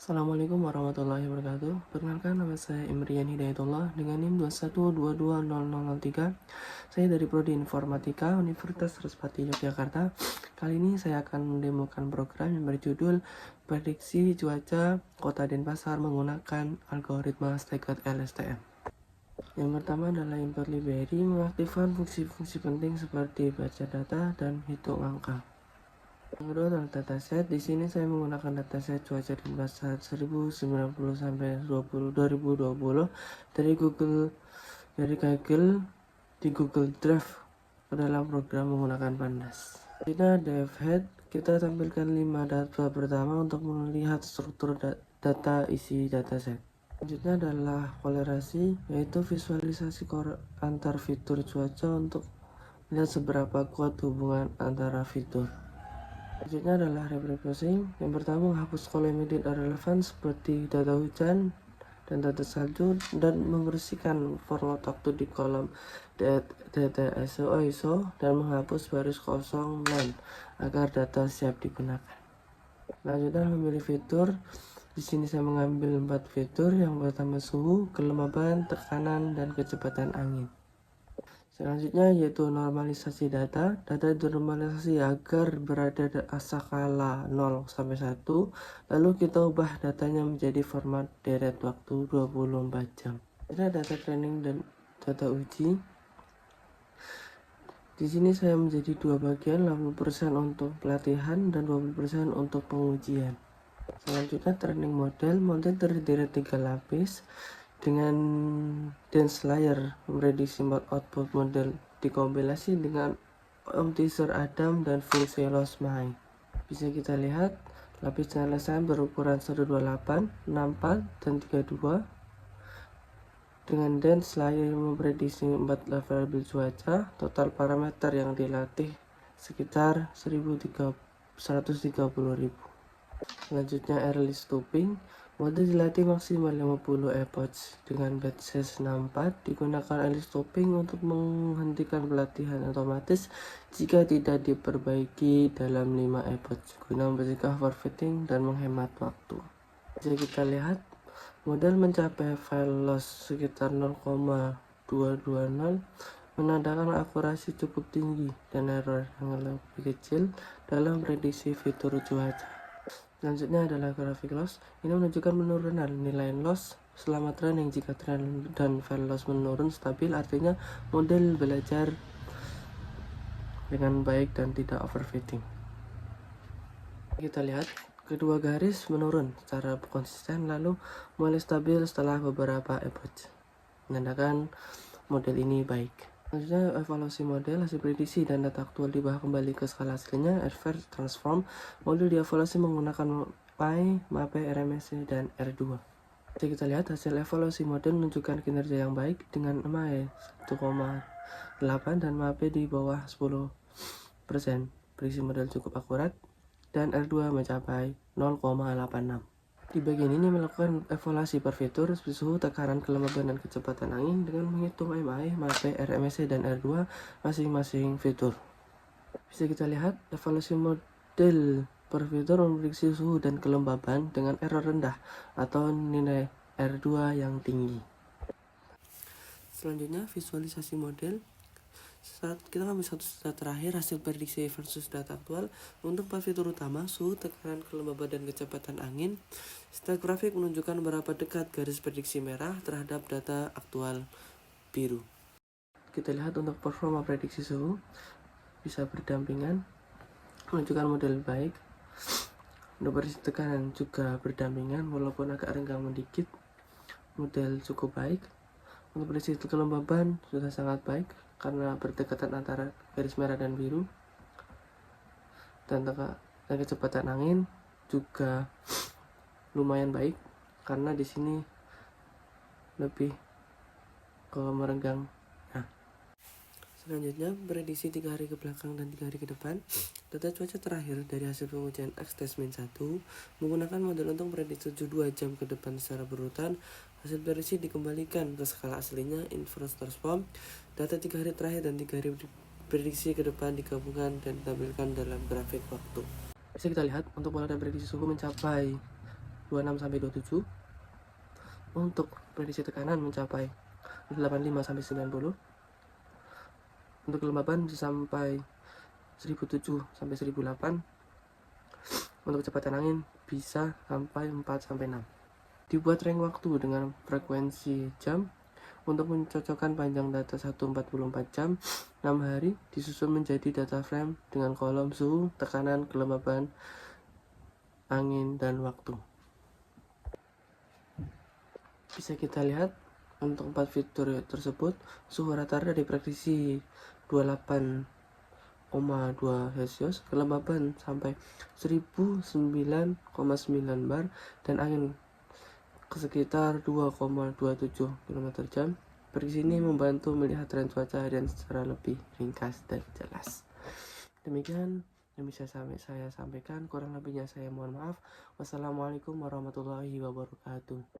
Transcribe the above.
Assalamualaikum warahmatullahi wabarakatuh. Perkenalkan, nama saya Imrian Hidayatullah dengan NIM 21220003. Saya dari Prodi Informatika Universitas Respati Yogyakarta. Kali ini saya akan mendemokan program yang berjudul Prediksi Cuaca Kota Denpasar menggunakan algoritma Staggered LSTM. Yang pertama adalah input library, mengaktifkan fungsi-fungsi penting seperti baca data dan hitung angka. Yang kedua adalah dataset. Di sini saya menggunakan dataset cuaca Denpasar 1090 sampai 2020 dari Google di Google Drive ke dalam program menggunakan Pandas. Kita dev head, kita tampilkan 5 data pertama untuk melihat struktur data isi dataset. Selanjutnya adalah kolerasi, yaitu visualisasi antar fitur cuaca untuk melihat seberapa kuat hubungan antara fitur. Selanjutnya adalah refreshing. Yang pertama, menghapus kolom edit relevan seperti data hujan dan data salju dan membersihkan format waktu di kolom data ISO dan menghapus baris kosong line agar data siap digunakan. Selanjutnya memilih fitur. Di sini saya mengambil 4 fitur. Yang pertama suhu, kelembaban, tekanan, dan kecepatan angin. Selanjutnya yaitu normalisasi data. Data dinormalisasi agar berada di skala 0 sampai 1. Lalu kita ubah datanya menjadi format deret waktu 24 jam. Ini data training dan data uji. Di sini saya menjadi 2 bagian, 80% untuk pelatihan dan 20% untuk pengujian. Selanjutnya training model terdiri dari 3 lapis dengan dense layer memprediksi output model dikompilasi dengan teaser Adam dan fungsi loss my. Bisa kita lihat lapis dengan LSM berukuran 128, 64, dan 32 dengan dense layer memprediksi 4 variabel cuaca. Total parameter yang dilatih sekitar 130.000. Selanjutnya early stopping, mode dilatih maksimal 50 epoch dengan batch size 64. Digunakan early stopping untuk menghentikan pelatihan otomatis jika tidak diperbaiki dalam 5 epoch guna mencegah overfitting dan menghemat waktu. Bisa kita lihat model mencapai file loss sekitar 0,220, menandakan akurasi cukup tinggi dan error yang lebih kecil dalam prediksi fitur cuaca. Selanjutnya adalah grafik loss. Ini menunjukkan penurunan nilai loss selama training. Jika trend dan file loss menurun stabil, artinya model belajar dengan baik dan tidak overfitting. Kita lihat kedua garis menurun secara konsisten lalu mulai stabil setelah beberapa epoch, menandakan model ini baik. Selanjutnya evaluasi model, hasil prediksi dan data aktual dibahas kembali ke skala aslinya. Adverse transform, model dievaluasi menggunakan PI, MAPE, RMSE, dan R2. Jadi kita lihat hasil evaluasi model menunjukkan kinerja yang baik dengan MAE 1,8 dan MAPE di bawah 10%. Prediksi model cukup akurat dan R2 mencapai 0,86. Di bagian ini melakukan evaluasi per fitur, suhu, tekanan, kelembaban, dan kecepatan angin dengan menghitung MAE, MAPE, RMSE, dan R2 masing-masing fitur. Bisa kita lihat evaluasi model per fitur memprediksi suhu dan kelembaban dengan error rendah atau nilai R2 yang tinggi. Selanjutnya visualisasi model. Saat kita ambil satu data terakhir hasil prediksi versus data aktual untuk 4 fitur utama, suhu, tekanan, kelembaban, dan kecepatan angin. Stack grafik menunjukkan berapa dekat garis prediksi merah terhadap data aktual biru. Kita lihat untuk performa prediksi suhu bisa berdampingan, menunjukkan model baik. Untuk prediksi tekanan juga berdampingan walaupun agak renggang sedikit, model cukup baik. Untuk prediksi kelembaban sudah sangat baik karena berdekatan antara garis merah dan biru, dan kecepatan angin juga lumayan baik karena di sini lebih ke merenggang. Nah, selanjutnya prediksi 3 hari ke belakang dan 3 hari ke depan. Data cuaca terakhir dari hasil pengujian X-1 menggunakan model untuk prediksi 2 jam ke depan secara berurutan. Hasil prediksi dikembalikan ke skala aslinya, inverse transform. Data 3 hari terakhir dan 3 hari prediksi ke depan digabungkan dan ditampilkan dalam grafik waktu. Bisa kita lihat untuk pola dan prediksi suhu mencapai 26 sampai 27. Untuk prediksi tekanan mencapai 85 sampai 90. Untuk kelembaban bisa sampai 1007 sampai 1008. Untuk kecepatan angin bisa sampai 4 sampai 6. Dibuat rank waktu dengan frekuensi jam. Untuk mencocokkan panjang data 144 jam 6 hari disusun menjadi data frame dengan kolom suhu, tekanan, kelembaban, angin, dan waktu. Bisa kita lihat untuk 4 fitur tersebut suhu rata-rata diprediksi 28,2 Celsius, kelembaban sampai 1009,9 bar, dan angin ke sekitar 2,27 km/jam. Prediksi ini membantu melihat tren cuaca harian secara lebih ringkas dan jelas. Demikian yang bisa saya sampaikan, kurang lebihnya saya mohon maaf. Wassalamualaikum warahmatullahi wabarakatuh.